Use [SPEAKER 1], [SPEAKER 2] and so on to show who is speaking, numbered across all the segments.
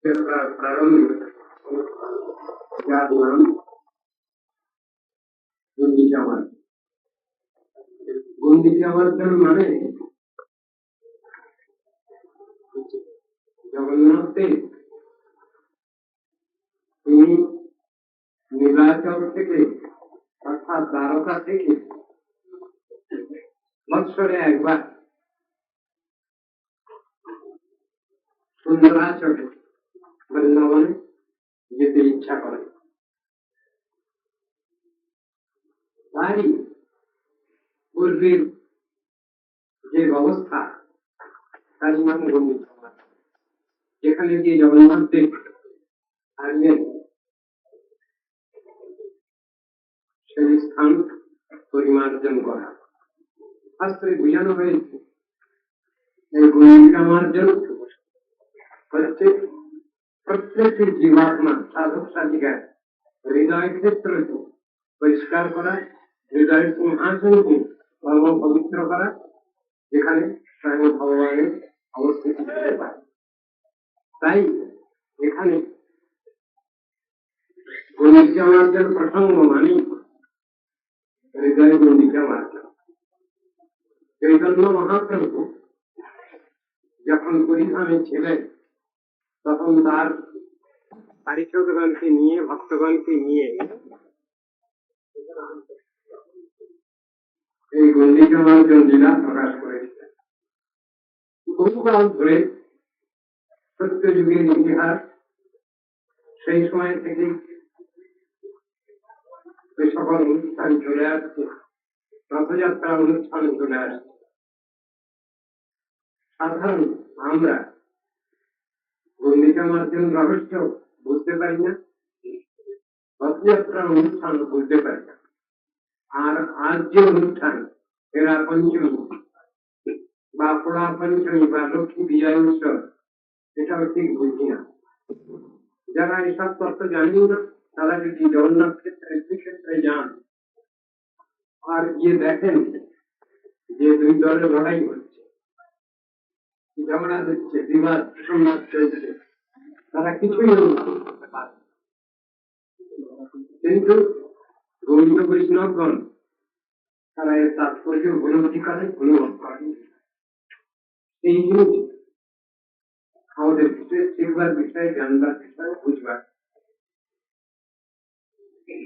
[SPEAKER 1] প্রারম্ভ যার নাম গুন্ডিচামার্জন মানে জগন্নাথ দেব তিনি নীলাচল থেকে অর্থাৎ দ্বারকা থেকে বৎসরে একবার সুন্দরাচলে বৃন্দাবনে যেতে ইচ্ছা করে। তাই পূর্বের যে ব্যবস্থা তার নাম গুন্ডিচামার্জন, যেখানে গিয়ে জগন্নাথ দেব থাকবেন সেই স্থান পরিমার্জন করা। শাস্ত্রে বোঝানো হয়েছে এই গুন্ডিচামার্জন হচ্ছে প্রত্যেকটি জীবাত্মা সাধক সাধিকার হৃদয় ক্ষেত্রকে পরিষ্কার করা, হৃদয়ের সিংহাসনকে ধর্ম পবিত্র করা, যেখানে স্বয়ং ভগবানের অবস্থিতি করতে পারে। তাই এখানে গুন্ডিচামার্জন প্রসঙ্গ মানি হৃদয় গুন্ডিচামার্জন। চৈতন্য মহাপ্রভু যখন পুরীধামে ছিলেন তখন তার পারিষদগণকে নিয়ে, ভক্তগণকে নিয়ে এই গুন্ডিচামার্জন লীলা প্রকাশ করেছিলেন। বহুকাল ধরে সত্য যুগের ইতিহাস, সেই সময় থেকে এই সকল অনুষ্ঠান চলে আসছে, রথযাত্রা অনুষ্ঠান চলে আসছে। সাধারণ আমরা গুন্ডিচামার্জন রহস্য বুঝতে পারি না, রথযাত্রার অনুষ্ঠান বুঝতে পারি না। আর আজ যে অনুষ্ঠান এরা পঞ্চমী বা পোড়া পঞ্চমী বা লক্ষ্মী বিজয় উৎসব, এটাও ঠিক বুঝি না। যারা এসব তত্ত্ব জানি না তারা যদি জগন্নাথ ক্ষেত্রে শ্রীক্ষেত্রে যান আর গিয়ে দেখেন যে দুই দলের লড়াই হচ্ছে, ঝগড়া হচ্ছে, বিবাদ সংঘাত চলছে, তারা কিছুই বুঝতে পারে। কিন্তু গৌরীয় বৈষ্ণবগণ তারা এর তাৎপর্য উপলব্ধি করে, অনুভব করেন। এই জিনিস আমাদের শিখবার বিষয়ে, জানবার বিষয়ে, বুঝবার।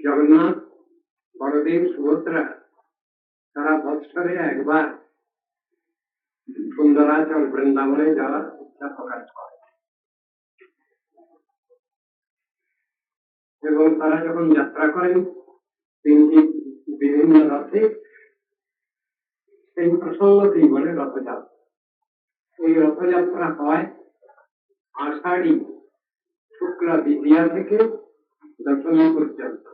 [SPEAKER 1] জগন্নাথ, বড়দেব, সুভদ্রা তারা বৎসরে একবার সুন্দরাচল বৃন্দাবনে যাওয়ার ইচ্ছা প্রকাশ করে এবং তারা যখন যাত্রা করেন তিনটি বিভিন্ন রথে, সেই প্রসঙ্গতেই বলে রথযাত্রা। এই রথযাত্রা হয় আষাঢ়ী শুক্লা দ্বিতীয়া থেকে দশমী পর্যন্ত।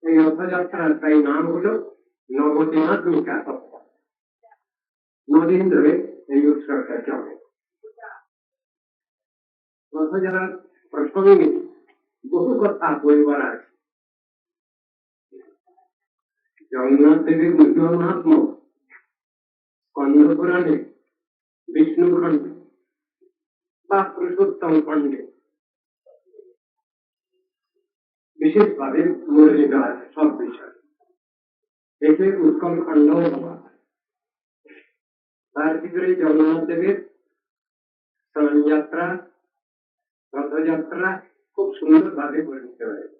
[SPEAKER 1] এই রথযাত্রার তাই নাম হল নবদিনাত্মিকা রথযাত্রা। 9 দিন ধরে এই উৎসবটা চলে। রথযাত্রার প্রসঙ্গে বহু কথা বলবার আছে। জগন্নাথ দেবের মহিমাত্ম স্কন্দ পুরাণে, বিষ্ণু খণ্ডে বা পুরুষোত্তম খণ্ডে বিশেষভাবে বর্ণিত আছে সব বিষয়। এতে উৎকল খণ্ড বলা হয়। তার ভিতরে জগন্নাথ দেবের স্নানযাত্রা, রথযাত্রা খুব সুন্দর ভাবে বর্ণিত হয়েছে।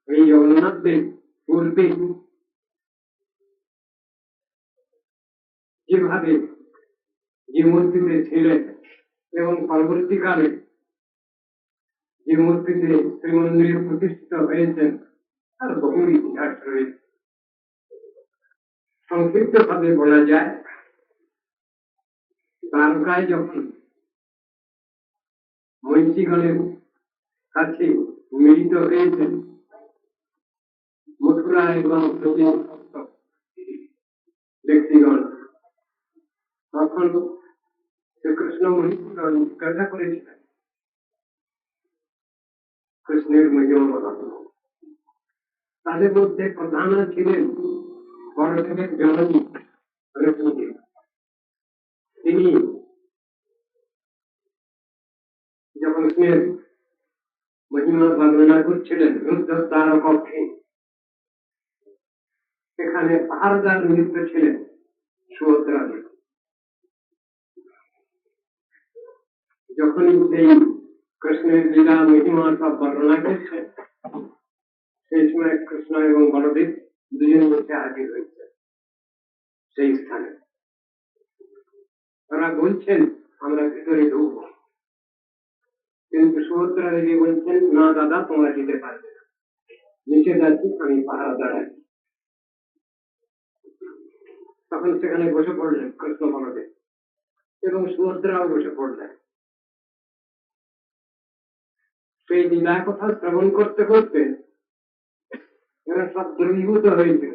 [SPEAKER 1] এই জগন্নাথ দেব পূর্বে যেভাবে যে মূর্তিতে ছিলেন এবং পরবর্তীকালে যে মূর্তিতে শ্রীমন্দিরে প্রতিষ্ঠিত হয়েছেন তার বহু ইতিহাস রয়েছে। সংক্ষিপ্ত ভাবে বলা যায়, দ্বারকায় যখন মহিষীগণের কাছে মিলিত হয়েছেন মথুরা এবং ব্যক্তিগণ, তখন শ্রীকৃষ্ণ মহিষীগণ জিজ্ঞাসা করেছিলেন কৃষ্ণের মহিমা। তাদের মধ্যে প্রধান ছিলেন বড়দেবের জননী রুক্মিণী। তিনি যখন কৃষ্ণের মহিমা বর্ণনা করছিলেন রুদ্ধদ্বার কক্ষে, সেখানে পাহাড়দার নিযুক্ত ছিলেন সুভদ্রা। যখনই সেই কৃষ্ণের লীলা মহিমা সব বর্ণনা করছে, সেই সময় কৃষ্ণ এবং বলদেব দুজনের মধ্যে হাজির হয়েছে সেই স্থানে। তারা বলছেন আমরা ভিতরে ঢুকবো, কিন্তু সুভদ্রা দেবী বলছেন না দাদা, তোমরা যেতে পারবে না, নিচে যাচ্ছি, আমি পাহাড় দাঁড়াই। তখন সেখানে বসে পড়লেন কৃষ্ণ বলদেব এবং সুভদ্রাও বসে পড়লেন। সেই লীলা কথা শ্রবণ করতে করতে এরা সব দ্রবীভূত হয়েছিল,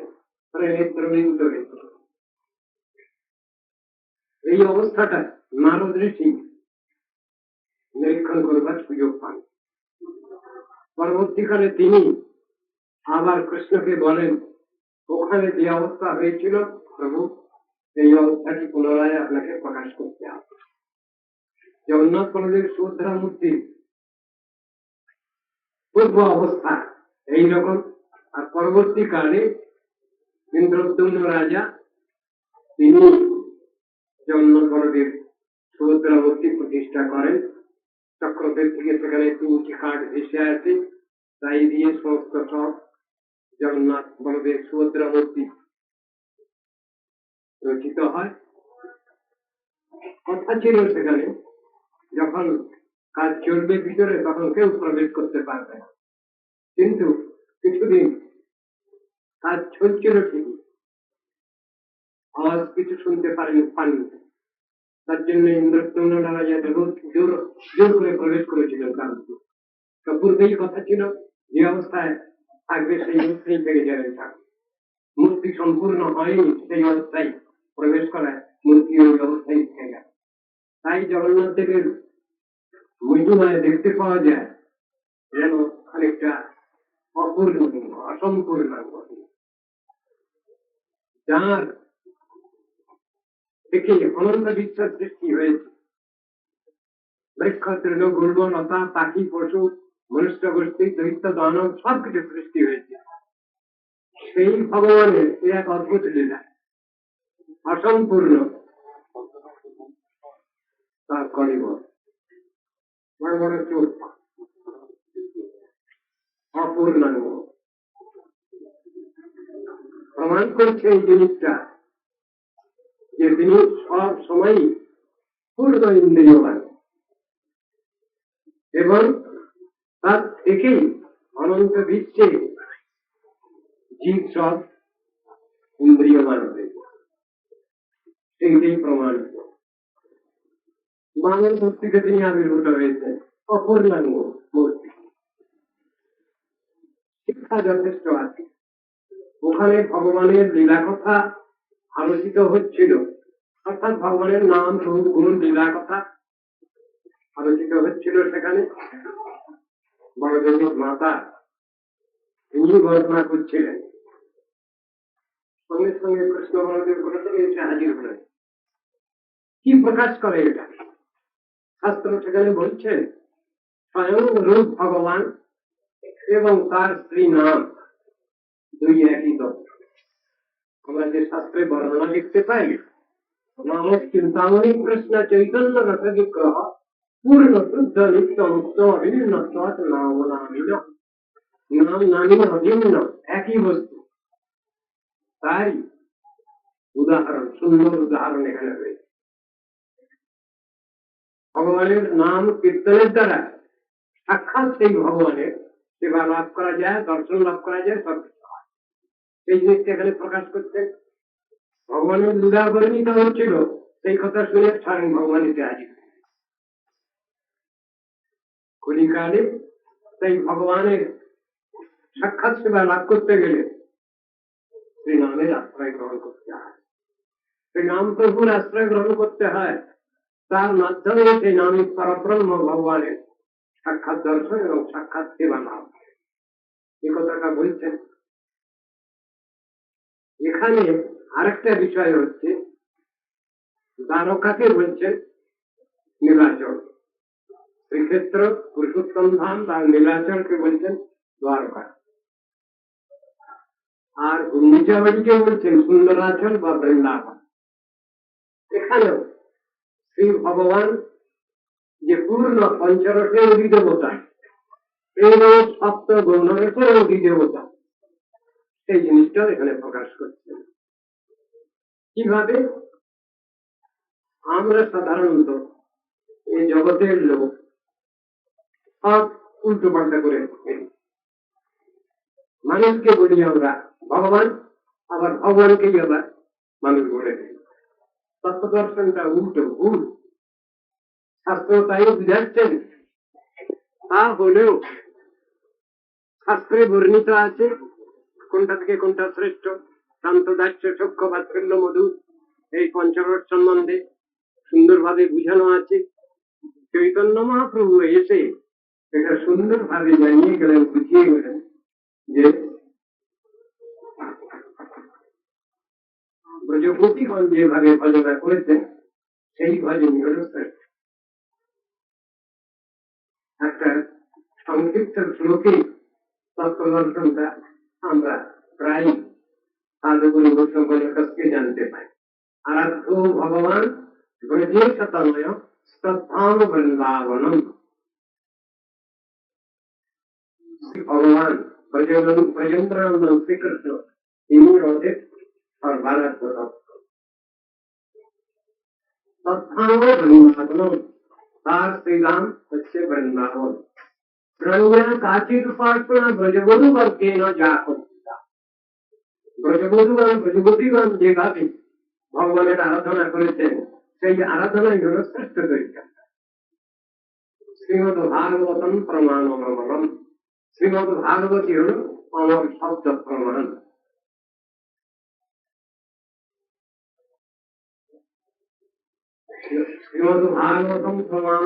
[SPEAKER 1] দ্রবীভূত হয়েছিল। এই অবস্থাটা নারদ ঋষি নিরীক্ষণ করবার সুযোগ পান। পরবর্তীকালে তিনি আবার কৃষ্ণকে বলেন, ওখানে যে অবস্থা হয়েছিল প্রভু, এই অবস্থাটি পুনরায় আপনাকে প্রকাশ করতে হবে। জগন্নাথ বলদেব সুভদ্রা মূর্তি পূর্ব অবস্থা এইরকম, আর পরবর্তীকালে ইন্দ্রদ্যুম্ন রাজা তিনি জগন্নাথ বলদেব সুভদ্রা মূর্তি প্রতিষ্ঠা করেন। চক্রদের থেকে সেখানে 3টি কাঠ ভেসে আসে, তাই দিয়ে সমস্ত সব জগন্নাথ বলদেব সুভদ্রা মূর্তি রচিত হয়। কথা ছিল সেখানে যখন কাজ চলবে ভিতরে তখন কেউ প্রবেশ করতে পারবে না, কিন্তু কিছুদিন কাজ চলছিল ঠিকই, আওয়াজ কিছু শুনতে পাননি। তার জন্য ইন্দ্রদ্যুম্ন রাজা জোর করে প্রবেশ করেছিলেন। কারণ পূর্বেই কথা ছিল যে অবস্থায় থাকবে সেই অবস্থায় থেকে যাবেন থাকবে, মূর্তি সম্পূর্ণ হয়নি সেই অবস্থায় প্রবেশ করায় মূর্তি ওই অবস্থায় থেকে গেল। তাই জগন্নাথ দেবের মহিমায় দেখতে পাওয়া যায় যেন খানিকটা অপূর্ণ, অসম্পূর্ণ, যার থেকে অনন্ত বিশ্বাস সৃষ্টি হয়েছে। বৃক্ষ, তৃণ, গুল্ম, লতা, পাখি, পশু, মনুষ্য গোষ্ঠী, দৈত্য, দানব সবকিছু সৃষ্টি হয়েছে সেই ভগবানের এক অদ্ভুত লীলা, অসম্পূর্ণ। তার করিব বড় বড় চোখ, অপূর্ণাঙ্গ, প্রমাণ করছে এই জিনিসটা যে তিনি সব সময় পূর্ণ ইন্দ্রিয়বান এবং তার থেকেই অনন্ত বিশ্বে জীব সব ইন্দ্রিয়বান হয়েছে। সেইটাই প্রমাণ। মানব মূর্তিতে তিনি আবির্ভূত হয়েছে, অপূর্ণাঙ্গ মূর্তি। শিক্ষা যথেষ্ট আছে। ওখানে ভগবানের লীলা কথা আলোচিত হচ্ছিল, অর্থাৎ ভগবানের নাম, রূপ, গুণ, লীলা কথা আলোচিত হচ্ছিল। সেখানে বড়দেবের মাতা তিনি বর্ণনা করছিলেন। সঙ্গে সঙ্গে কৃষ্ণ বলদেব বলেছেন এসে হাজির হলেন। কি প্রকাশ করে এটা? শাস্ত্র সেখানে বলছেন স্বয়ং রূপ ভগবান এবং তার স্ত্রী নাম দুই একই তত্ত্ব। আমরা যে শাস্ত্রে বর্ণনা দেখতে পাই, নাম চিন্তামণি কৃষ্ণ চৈতন্য রথ বিগ্রহ পূর্ণ শুদ্ধ নিত্য মুক্ত অভিন্ন নাম নামিন, নাম নামিন অভিন্ন, একই বস্তু। তাই উদাহরণ, সুন্দর উদাহরণ এখানে রয়েছে। ভগবানের নাম কীর্তনের দ্বারা সাক্ষাৎ সেই ভগবানের সেবা লাভ করা যায়, দর্শন লাভ করা যায়, সবকিছু হয়। সেই জিনিসটা এখানে প্রকাশ করছেন। ভগবানের লীলা বর্ণিত হচ্ছিল, সেই কথা শুনে স্বয়ং ভগবান এসে হাজির। কলিকালে সেই ভগবানের সাক্ষাৎ সেবা লাভ করতে গেলে সেই নামের আশ্রয় গ্রহণ করতে হয়। সেই নাম প্রভুর আশ্রয় গ্রহণ করতে হয়, তার মাধ্যমে সেই নামে পরব্রহ্ম ভগবানের সাক্ষাৎ দর্শন এবং সাক্ষাৎ সেবা লাভ। এ কথাটা বলছেন। এখানে আরেকটা বিষয় হচ্ছে, দ্বারকাকে বলছেন নীলাচল, শ্রীক্ষেত্র পুরুষোত্তম ধাম বা নীলাচলকে বলছেন দ্বারকা, আর গুন্ডিচাবাড়িকে বলছেন সুন্দরাচল বা বৃন্দাবন। এখানেও শ্রী ভগবান যে পূর্ণ পঞ্চরসের অধিদেবতা এবং সপ্ত গৌণরসের অধিদেবতা, সেই জিনিসটা এখানে প্রকাশ করছেন। কিভাবে? আমরা সাধারণত এই জগতের লোক সব উল্টো পাল্টা করে মানুষকে বলি আমরা ভগবান, আবার ভগবানকেই আবার মানুষ বলে দিই। তত্ত্ব দর্শনটা উল্টো, ভুল। শাস্ত্র তাই বুঝাচ্ছেন। তা হলেও শাস্ত্রে বর্ণিত আছে কোনটা থেকে কোনটা শ্রেষ্ঠ। শান্ত দাস্য সক্ষ বাৎসল্য মধু, এই পঞ্চরস সম্বন্ধে সুন্দরভাবে বুঝানো আছে। চৈতন্য মহাপ্রভু এসে এটা সুন্দরভাবে জানিয়ে গেলেন, বুঝিয়ে গেলেন যে ব্রজগোপীগণ যেভাবে ভজনা করেছেন সেই ভজন হল শ্রেষ্ঠ। একটা সংক্ষিপ্ত শ্লোকে তত্ত্ব দর্শনটা আমরা প্রায় সাধুগুরু বৈষ্ণবের কাছ থেকে জানতে পাই। আরাধ্য ভগবান ব্রজে শতময় স্তব্ধাম বৃন্দাবনম। ভগবান ব্রজেন্দ্রানন্দ শ্রীকৃষ্ণ তিনি রথে और भारत को वृंदावन तार श्री राम सच्चे वृंदावन रंगना काचिर उपासना ब्रजबधु वर्गे न जाकर ব্রজবধূগণ ব্রজবতীগণ যেভাবে ভগবানের আরাধনা করেছেন সেই আরাধনাই হল শ্রেষ্ঠ তরিকা। শ্রীমদ ভাগবতম প্রমাণ অমরম, শ্রীমদ ভাগবতী হল অমর শব্দ প্রমাণ। শ্রীমদ ভাগবতম প্রমাণ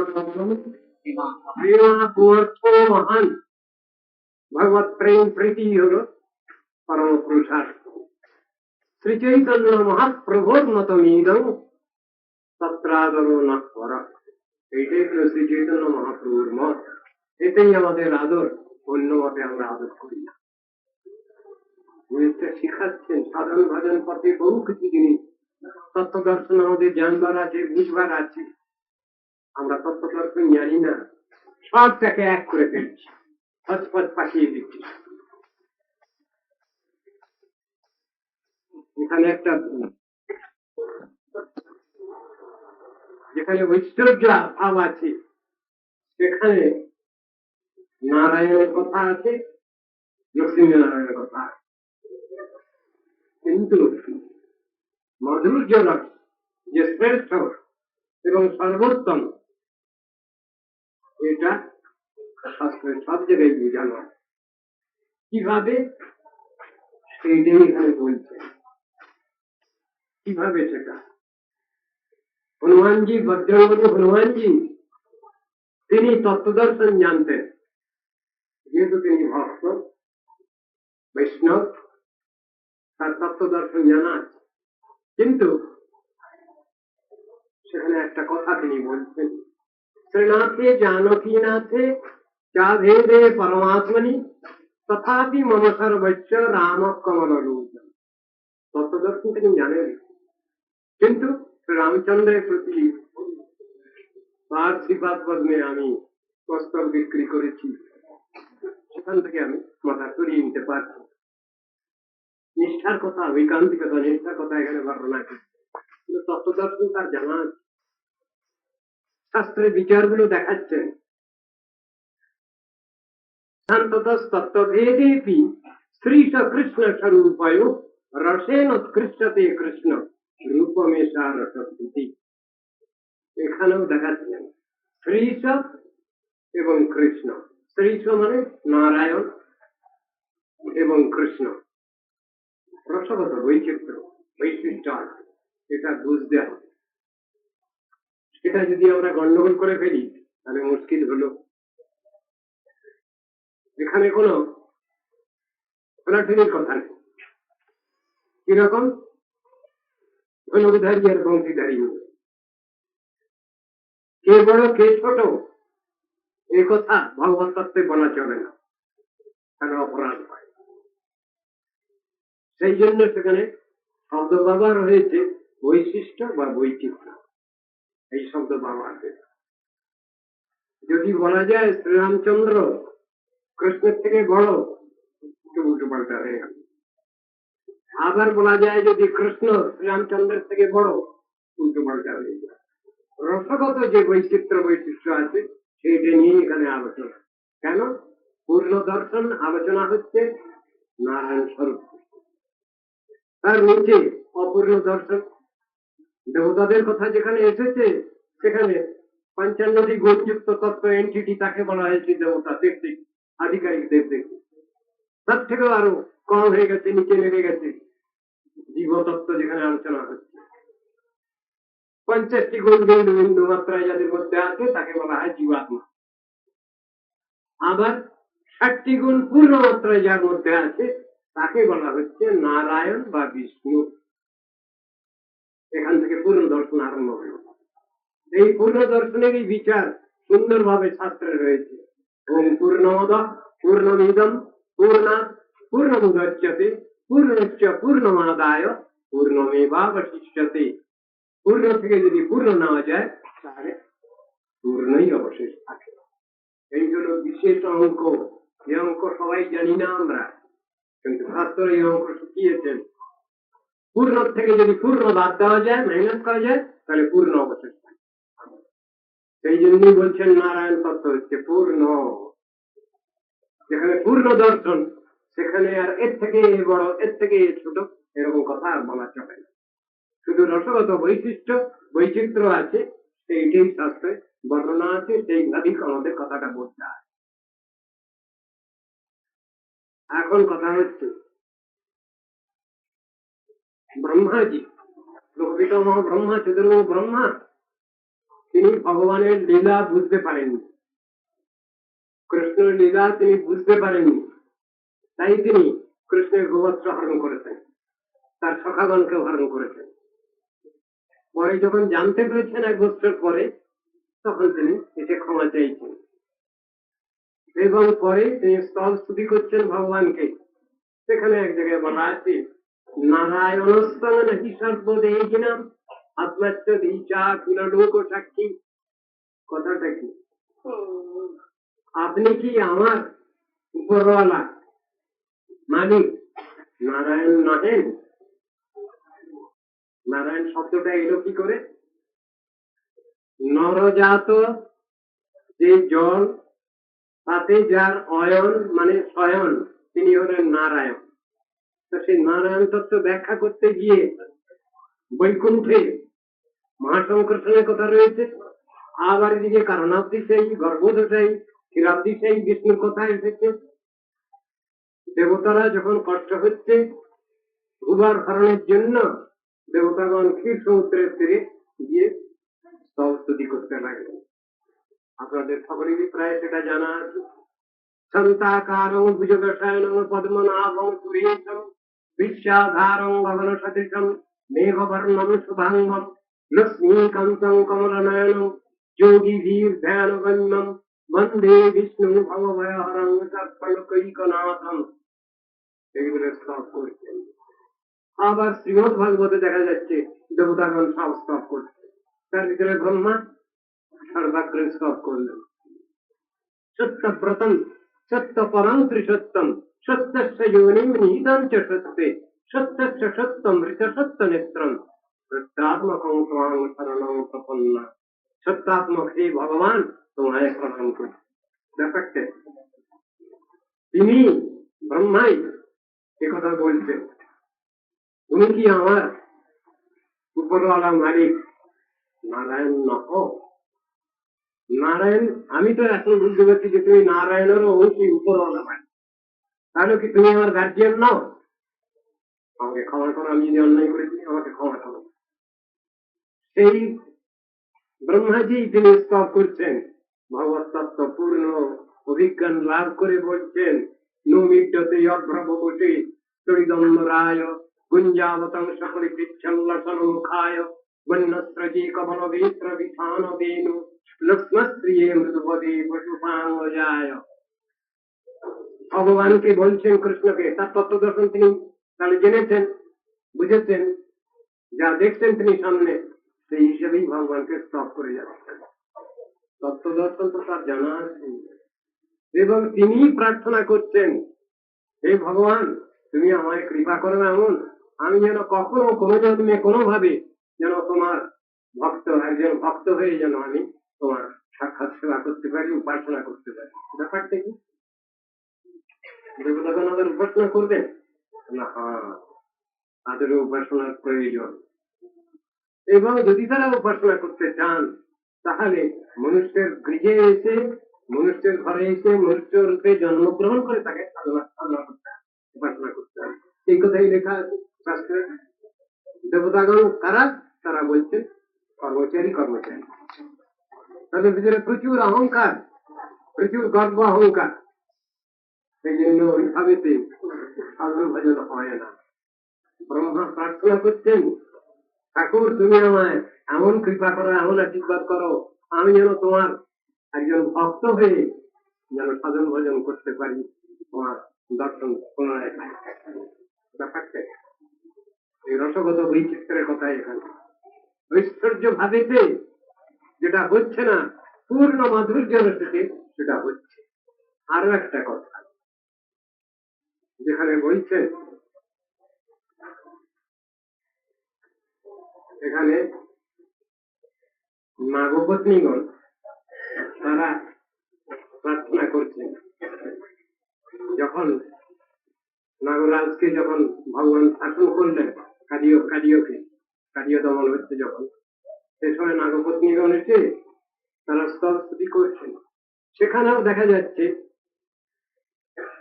[SPEAKER 1] মহান। ভগবত প্রেম প্রীতি হল পরম পুরুষার্থ। শ্রী চৈতন্য মহাপ্রভুর মতমিদং তত্রাদর না করা, এইটাই হল শ্রী চৈতন্য মহাপ্রভুর মত। এটাই আমাদের আদর, অন্য মতে আমরা আদর করি না। জিনিসটা শিখাচ্ছেন সাধন ভজন পথে বহু কিছু জিনিস তত্ত্ব দর্শন আমাদের জানবার আছে, বুঝবার আছে। আমরা তত্ত্ব দর্শন জানি না, সবটাকে এক করে ফেলছি, হজপথ পাঠিয়ে দিচ্ছি। এখানে একটা যেখানে ঐশ্বর্য ভাব আছে সেখানে নারায়ণের কথা আছে, লক্ষ্মীনারায়ণের কথা আছে, কিন্তু মাধুর্য যে শ্রেষ্ঠ এবং সর্বোত্তম এটা শাস্ত্রের সব জায়গায় বোঝানো। কিভাবে সেইটাই এখানে বলছে। কিভাবে সেটা? হনুমানজি, বজ্রবধূ হনুমানজি তিনি তত্ত্বদর্শন জানতেন, যেহেতু তিনি ভক্ত বৈষ্ণব, তার তত্ত্বদর্শন জানা আছে। কিন্তু সেখানে একটা কথা তিনি বলছেন, শ্রীনাথে জানকীনাথে যা ভেদে পরমাত্মনি তথাপি মম সর্বস্ব রাম কমল রূপ। তত্ত্বদর্শন তিনি জানেন, কিন্তু রামচন্দ্রের প্রতি তার শ্রীপাদ পদ্মে আমি কস্তর বিক্রি করেছি, সেখান থেকে আমি মাথা সরিয়ে নিতে পারছি। নিষ্ঠার কথা, ঐকান্তিকতা, নিষ্ঠার কথা এখানে বর্ণনা করছে, কিন্তু তত্ত্বদর্শন তার জানা আছে। শাস্ত্রের বিচারগুলো দেখাচ্ছেন। তত্ত্বভেদেপি শ্রীশ কৃষ্ণ স্বরূপয় রসেন উৎকৃষ্টতে কৃষ্ণ রূপমেশা রসস্থিতি। এখানেও দেখাচ্ছেন শ্রীশ এবং কৃষ্ণ। শ্রীশ মানে নারায়ণ এবং কৃষ্ণ, রসগত বৈচিত্র্য বৈশিষ্ট্য আছে, এটা বুঝতে হবে। এটা যদি আমরা গন্ডগোল করে ফেলি তাহলে মুশকিল হলো। এখানে কোনো খোলাঠেলির কথা নেই। কিরকম? ধনুধারী আর বংশীধারী, কে বড় কে ছোট এই কথা ভগবত তত্ত্বে বলা চলে না, তাহলে অপরাধ হয়। সেই জন্য সেখানে শব্দ ব্যবহার হয়েছে বৈশিষ্ট্য বা বৈচিত্র্য, এই শব্দ ব্যবহার হয়েছে। যদি বলা যায় শ্রীরামচন্দ্র কৃষ্ণের থেকে বড়, উল্টো পাল্টা হয়ে গেল। আবার বলা যায় যদি কৃষ্ণ শ্রীরামচন্দ্রের থেকে বড়, উল্টো পাল্টা হয়ে যায়। রসগত যে বৈশিষ্ট্য আছে সেইটা নিয়ে এখানে আলোচনা। কেন? পূর্ণ দর্শন আলোচনা হচ্ছে নারায়ণ স্বরূপ, তার নিচে অপূর্ণ দর্শন। দেবতাদের কথা যেখানে এসেছে সেখানে 55টি গুণযুক্ত তত্ত্ব এনটিটি, তাকে বলা হয়েছে দেবতা, ব্যক্তি আধিকারিকদের দেখে। তার থেকেও আরো কম হয়ে গেছে, নিচে নেমে গেছে জীবতত্ত্ব যেখানে আলোচনা হচ্ছে। 50টি গুণ বিন্দু বিন্দু মাত্রায় যাদের মধ্যে আছে তাকে বলা হয় জীবাত্মা। আবার 60টি গুণ পূর্ণ মাত্রায় যার মধ্যে আছে তাকে বলা হচ্ছে নারায়ণ বা বিষ্ণু। এখান থেকে পূর্ণ দর্শন আরম্ভ হল। এই পূর্ণ দর্শনেরই বিচার সুন্দরভাবে শাস্ত্রে রয়েছে। ওম পূর্ণমদ পূর্ণমিদম পূর্ণাৎ পূর্ণমুদচ্যতে পূর্ণশ্চ পূর্ণমাদায় পূর্ণমেবাবশিষ্যতে। পূর্ণ থেকে যদি পূর্ণ নেওয়া যায় তাহলে পূর্ণই অবশেষ থাকে। এই হলো বিশেষ অঙ্ক। এই অঙ্ক সবাই জানি না আমরা, কিন্তু শাস্ত্র এই অঙ্ক শিখিয়েছেন। পূর্ণ থেকে যদি পূর্ণ বাদ দেওয়া যায়, মাইনাস করা যায়, তাহলে পূর্ণ অবশেষ থাকে। সেই জন্যই বলছেন নারায়ণ তত্ত্ব হচ্ছে পূর্ণ। যেখানে পূর্ণ দর্শন সেখানে আর এর থেকে বড়, এর থেকে ছোট এরকম কথা আর বলা চলে না। শুধু রসগত বৈশিষ্ট্য বৈচিত্র্য আছে, সেইটাই শাস্ত্রে বর্ণনা আছে, সেইভাবেই আমাদের কথাটা বলতে হয়। এখন কথা হচ্ছে ব্রহ্মাজি, লোকপিতামহ ব্রহ্মা, চতুর্মুখ ব্রহ্মা, তিনি ভগবানের লীলা বুঝতে পারেননি, কৃষ্ণের লীলা তিনি বুঝতে পারেননি। তাই তিনি কৃষ্ণের গোবস্ত্র হরণ করেছেন, তার সখাগণকে হরণ করেছেন। পরে যখন জানতে পেরেছেন এক বছর পরে, তখন তিনি এসে ক্ষমা চাইছেন এবং পরে তিনি স্তব স্তুতি করছেন ভগবানকে। সেখানে এক জায়গায় বলা আছে নারায়ণস্তং নাহি সর্বদেহিনাম আত্মাচ্চ দীচা কিলোক সাক্ষী। কথাটা কি? আপনি কি আমার উপরওয়ালা মালিক নারায়ণ নহেন? নারায়ণ শব্দটা এলো কি করে? নরজাত যে জল, তাতে যার অয়ন মানে শয়ন, তিনি হলেন নারায়ণ। তো সেই নারায়ণ তত্ত্ব ব্যাখ্যা করতে গিয়ে বৈকুণ্ঠে মহাসংকর্ষণের কথা রয়েছে, আবার এদিকে কারণাবধি গর্ভোদশায়ী ক্ষীরাবধি বিষ্ণুর কথা এসেছে। দেবতারা যখন কষ্ট হচ্ছে ভূভার হরণের জন্য, দেবতাগণ ক্ষীর সমুদ্রের তীরে গিয়ে স্তব স্তুতি করতে লাগলেন। আপনাদের সকলেরই প্রায় সেটা জানা আছে। সন্তাকারং ভুজগশয়নং পদ্মনাভং সুরেশং বিশ্বাধারং গগন সদৃশং মেঘবর্ণং শুভাঙ্গম লক্ষ্মীকান্তং কমলনয়নং যোগীভীর ধ্যানগম্যং বন্দে বিষ্ণু ভবভয়হরং সর্বলোকৈকনাথং। এইগুলো স্তব করছেন। আবার শ্রীমদ ভাগবতে দেখা যাচ্ছে দেবতাগণ সব স্তব করছে। তার ভিতরে ব্রহ্মা সর্বাগ্রে স্তব করলেন। সত্যব্রতম সত্য পরম ত্রিসত্যম সত্যস্য যোনিম নিহিতং চ সত্যে সত্যস্য সত্যম মৃত সত্য নেত্রম সত্যাত্মকং ত্বাং শরণং প্রপন্না। সত্যাত্মক হে ভগবান, তোমায় প্রণাম করি। ব্যাপারটা তিনি ব্রহ্মাই একথা বলছেন, তুমি কি আমার উপরওয়ালা মালিক নারায়ণ নহ? নারায়ণ, আমি তো এখন বুঝতে পারছি যে তুমি নারায়ণেরও অবশ্যই উপরওয়ালা মালিক। তাহলে কি তুমি আমার গার্জিয়ান নাও? আমাকে ক্ষমা করো, আমি যদি অন্যায় করেছি আমাকে ক্ষমা করো। সেই ব্রহ্মাজি তিনি স্তব করছেন, ভগবত তত্ত্ব পূর্ণ অভিজ্ঞান লাভ করে বলছেন নৌমিড্যতে অভ্রবটে তরিদম্বরায় গুঞ্জাবতং সকলে পিচ্ছল্লসন মুখায় বন্যস্রজী কমল বেত্র বিধান বেনু লক্ষ্মশ্রিয়ে মৃদুপদে পশুপাঙ্গজায়। ভগবানকে বলছেন, কৃষ্ণকে তার তত্ত্ব দর্শন তিনি তাহলে জেনেছেন, বুঝেছেন, যা দেখছেন তিনি সামনে, সেই হিসেবেই ভগবানকে স্তব করে যাচ্ছেন। তত্ত্ব দর্শন তো তার জানা আছে, এবং তিনি প্রার্থনা করছেন, হে ভগবান, তুমি আমায় কৃপা করো এমন আমি যেন কখনো কোনো জন্মে কোনো ভাবে যেন তোমার ভক্ত, একজন ভক্ত হয়ে যেন আমি তোমার সাক্ষাৎ সেবা করতে পারি, উপাসনা করতে পারি। ব্যাপারটা কি? দেবতাগণ আমাদের উপাসনা করবেন না? হ্যাঁ, তাদের উপাসনার প্রয়োজন, এবং যদি তারা উপাসনা করতে চান তাহলে মনুষ্যের গৃহে এসে, মনুষ্যের ঘরে এসে মনুষ্য রূপে জন্মগ্রহণ করে তাকে সাধনা করতে হবে, উপাসনা করতে হবে। এই কথাই লেখা আছে শাস্ত্রে। দেবতাগণ কারা? তারা বলছেন কর্মচারী। তাদের ভিতরে প্রচুর অহংকার, প্রচুর গর্ব অহংকার, সেই জন্য ওইভাবে সাধু ভজন হয় না। ব্রহ্মা প্রার্থনা করছেন, ঠাকুর তুমি আমায় এমন কৃপা করো, এমন আশীর্বাদ করো, আমি যেন তোমার একজন ভক্ত হয়ে যেন সাধন ভজন করতে পারি, তোমার দর্শন পুনরায়। ব্যাপারটা এই রসগত বৈচিত্র্যের কথা এখানে ঐশ্বর্য ভাবেতে যেটা হচ্ছে না, পূর্ণ মাধুর্য রসে সেটা হচ্ছে। আরো একটা কথা যেখানে বলছে, এখানে নাগপত্নীগণ তারা প্রার্থনা করছেন, যখন নাগরাজকে যখন ভগবান শাসন করলেন, কার্য দমন হচ্ছে যখন, সে সময় নাগপত্নীগণ এসে তারা স্তবস্তুতি করছেন। সেখানেও দেখা যাচ্ছে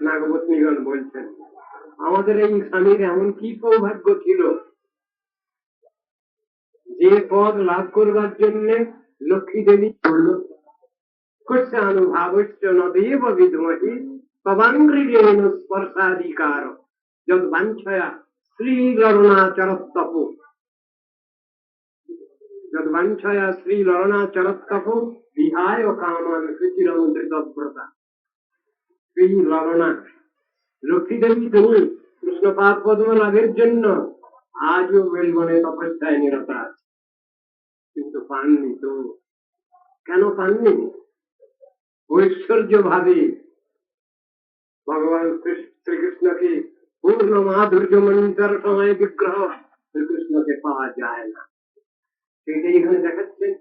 [SPEAKER 1] নাগপত্নীগণ বলছেন, আমাদের এই স্বামীর এমন কি সৌভাগ্য ছিল যে পদ লাভ করবার জন্য লক্ষ্মী দেবী বলল, অনুভাবশ্চ নদেব বিদ্মহি তবাঙ্গ্রিজেন স্পর্শাধিকার যদ বাঞ্ছয়া শ্রীলরণাচরত্তপ, যদ বাঞ্ছয়া শ্রীলরণাচরত্তপ বিহায় কামান সুচিরং ধৃতব্রতা। শ্রী লরণা লক্ষ্মী দেবী তুমি কৃষ্ণপাদ পদ্ম লাভের জন্য আজও বেলবনে তপস্যায় নিরত আছে, কিন্তু পাননি তো। কেন পাননি? ঐশ্বর্য ভাবে ভগবান শ্রীকৃষ্ণকে পূর্ণ মাধুর্য মন্দির সময় বিগ্রহ শ্রীকৃষ্ণকে পাওয়া যায় না। সেটাই এখানে দেখাচ্ছেন।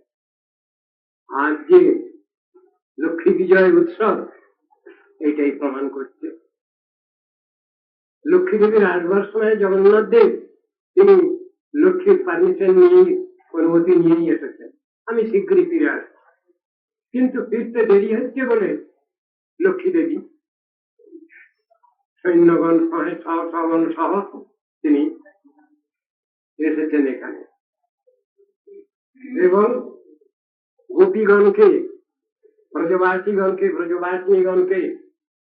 [SPEAKER 1] আজ যে লক্ষ্মী বিজয় উৎসব এটাই প্রমাণ করছে। লক্ষ্মী দেবীর আসবার সময় জগন্নাথ দেব তিনি লক্ষ্মীর পারমিশন নিয়ে, অনুমতি নিয়েই এসেছেন, আমি শীঘ্রই ফিরে আসছি। কিন্তু ফিরতে দেরি হচ্ছে বলে লক্ষ্মী দেবী সৈন্যগণ সহ তিনি এসেছেন এখানে, এবং গোপীগণকে, ব্রজবাসীগণকে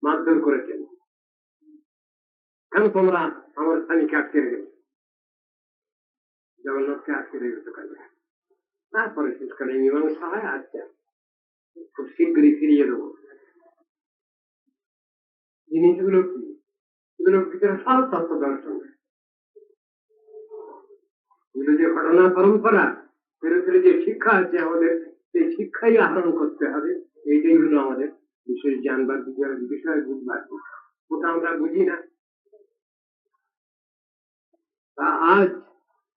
[SPEAKER 1] মারধর করেছেন। কেন তোমরা আমার স্বামীকে আটকে রেখেছ, জগন্নাথকে আটকে রেখেছ কেন? তারপরে শেষকালে মীমাংসা হয়, আচ্ছা খুব শীঘ্রই ফিরিয়ে দেবো। জিনিসগুলো কি? এগুলোর ভিতরে সব তত্ত্ব দর্শন, এগুলো যে ঘটনা পরম্পরা, ফেরে ফেরে যে শিক্ষা আছে আমাদের, সেই শিক্ষাই আহরণ করতে হবে। এইটাই হলো আমাদের বিশেষ জানবার বিষয়, বুঝবার। ওটা আমরা বুঝি না। তা আজ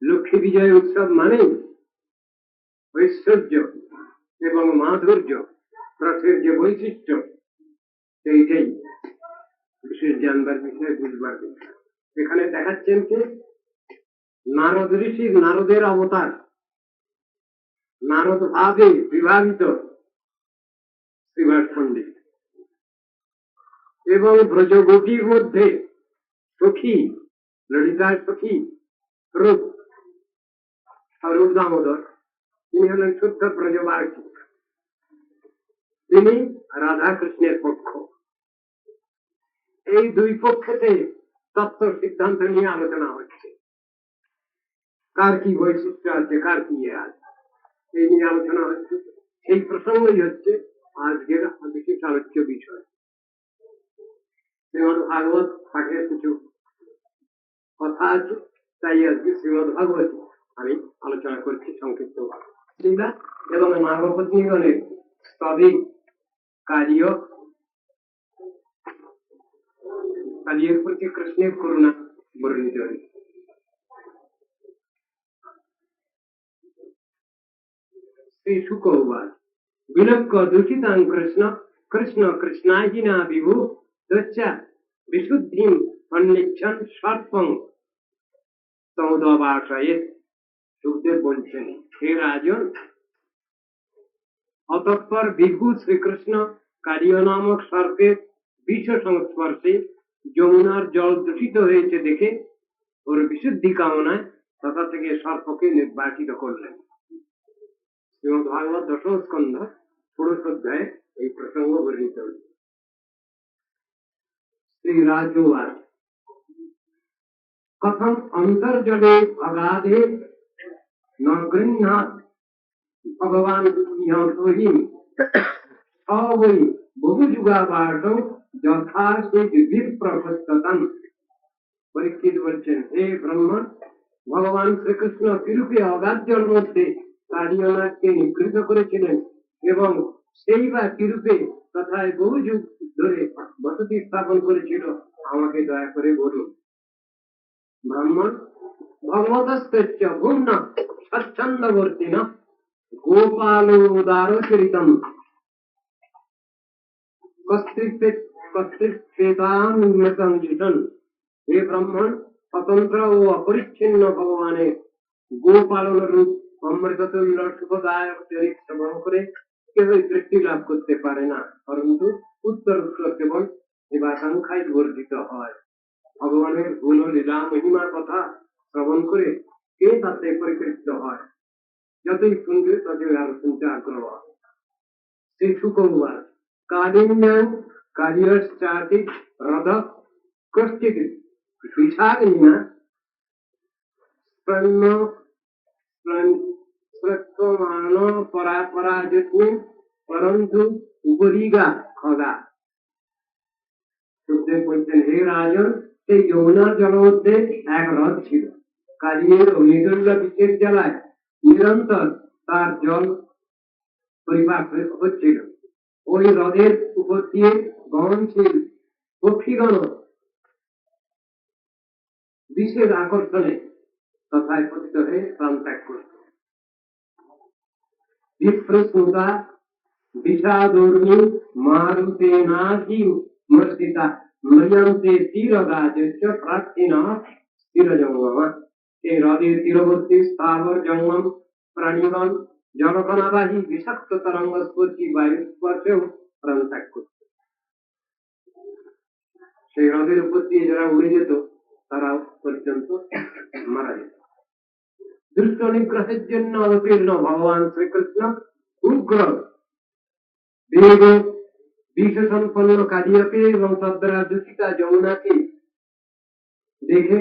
[SPEAKER 1] লক্ষ্মী বিজয় উৎসব মানে ঐশ্বর্য এবং মাধুর্য রসের যে বৈশিষ্ট্য, সেইটাই বিশেষ জানবার বিষয়, বুঝবার বিষয়। এখানে দেখাচ্ছেন কে? নারদ ঋষি, নারদের অবতার, নারদ ভাবে বিভাবিত শ্রীবাস পণ্ডিত, এবং ব্রজগোপীর মধ্যে সখী, ললিতার সখী রূপ স্বরূপ দামোদর, তিনি হলেন শুদ্ধ ব্রজবাসী, তিনি রাধা কৃষ্ণের পক্ষ। এই দুই পক্ষেতে তত্ত্ব সিদ্ধান্ত নিয়ে আলোচনা হচ্ছে। কার কি বৈশিষ্ট্য আছে, কার কি আছে, এই নিয়ে আলোচনা হচ্ছে। সেই প্রসঙ্গই হচ্ছে আজকের বিশেষ আলোচ্য বিষয়। শ্রীমদ ভাগবত পাঠের কিছু কথা আছে, তাই আজকে শ্রীমদ ভাগবত আমি আলোচনা করছি সংক্ষিপ্ত এবং নাগপত্নীগণের স্তবে কার্য কার্যের প্রতি কৃষ্ণের করুণা বর্ণিত হয়েছে। শ্রী শুক উবাচ বিলক্ষ্য দূষিতাং কৃষ্ণ কৃষ্ণ কৃষ্ণাজিনা বিভু তচ্চা বিশুদ্ধিম অন্নিচ্ছন সর্পং তমোদবাশয়ে। সুখদেব বলছেন, হে রাজন, অতঃপর বিভু শ্রীকৃষ্ণ কার্য নামক সর্পের বিষ সংস্পর্শে যমুনার জল দূষিত হয়েছে দেখে ওর বিশুদ্ধি কামনায় তথা থেকে সর্পকে নির্বাচিত করলেন। শ্রীমদ ভাগবত দশম স্কন্ধ ষোড়শ অধ্যায়ে এই প্রসঙ্গ বর্ণিত হয়েছে। শ্রী রাজোবাচ কথম অন্তর্জলে অগাধে ন গৃহ্ণাৎ ভগবান ইহোহিম সবৈ বহুযুগাবাসৌ যথা সে বিপ্রভস্ততম। পরীক্ষিত বলছেন, হে ব্রহ্মণ, ভগবান শ্রীকৃষ্ণ কিরূপে অগাধ জল মধ্যে কার্যনাথকে নিগৃহীত করেছিলেন এবং সেই বা কিরূপে তথায় বহু যুগ ধরে বসতি স্থাপন করেছিল, আমাকে দয়া করে বলুন। ব্রাহ্মণ, ভগবতস্য ভূম্ন স্বচ্ছন্দবর্তিন গোপালোদারচরিতম কস্তিত্বেতামৃতং জিতন। হে ব্রাহ্মণ, স্বতন্ত্র ও অপরিচ্ছিন্ন ভগবানের গোপালন রূপ অমৃততুল্য সুখদায়ক চরিত্র শ্রবণ করে কেউই তৃপ্তি লাভ করতে পারে না, পরন্তু উত্তর কেবল এবার সংখ্যায় বর্ধিত হয়। ভগবানের গুণ লীলা মহিমার কথা শ্রবণ করে কে তাতে পরিতৃপ্ত হয়? যতই শুনবে ততই আরো শুনতে আগ্রহ হয়। শ্রী শুক উবাচ কালিন্যাং কার্যশ্চাতি রথ কশ্চিৎ বিষাগ্নিনা স্পৃষ্টমান পরাজস্মিন পরন্তু উপরিগা খগা। সুখদেব বলছেন, হে রাজন, সেই যমুনার জল মধ্যে এক হ্রদ ছিল। কালিয়ের অগ্নিদুল্য বিষের জ্বালায় নিরন্তর তার জল পরিপাক হচ্ছিল। ওই হ্রদের উপর দিয়ে গমনশীল পক্ষীগণ বিশেষ আকর্ষণে তথায় পতিত হয়ে প্রাণ ত্যাগ করত। বিপ্রস্মুতা বিষাদূর্মি মারুতেনাহি মর্ষিতা মরিয়ন্তে তীরগাজস্য প্রার্থিনা স্থিরজঙ্গমা। এই হ্রদের তীরবর্তী স্থাবর জঙ্গম প্রাণীগণ জলকণাবাহী বিষাক্ত তরঙ্গ স্পর্শী বায়ু স্পর্শেও প্রাণ ত্যাগ করত। সেই হ্রদের উপর দিয়ে যারা উড়ে যেত তারা পর্যন্ত মারা যেত। দুষ্ট নিগ্রহের জন্য অবতীর্ণ ভগবান শ্রীকৃষ্ণ উগ্র বেগ বিষ সম্পন্ন কালিয়াকে এবং তদ্বারা দূষিতা যমুনাকে দেখে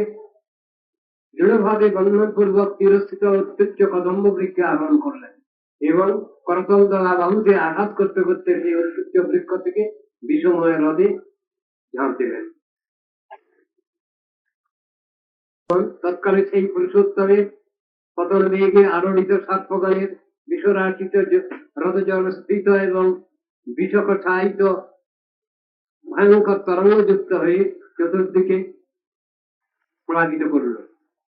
[SPEAKER 1] দৃঢ়ভাবে বন্ধনপূর্বক তিরস্কৃত উৎকৃষ্ট কদম্ব বৃক্ষে আহরণ করলেন এবং করতল দ্বারা বাহুতে আঘাত করতে করতে সেই উৎকৃষ্ট বৃক্ষ থেকে বিষময় হ্রদে ঝাঁপ দিলেন। তৎকালে সেই পুরুষোত্তমের পতন বেগে আলোড়িত সাতগণের বিষরাশিত হ্রদজল স্ফীত এবং বিষকঠায়িত ভয়ঙ্কর তরঙ্গযুক্ত হয়ে চতুর্দিকে প্লাবিত করল।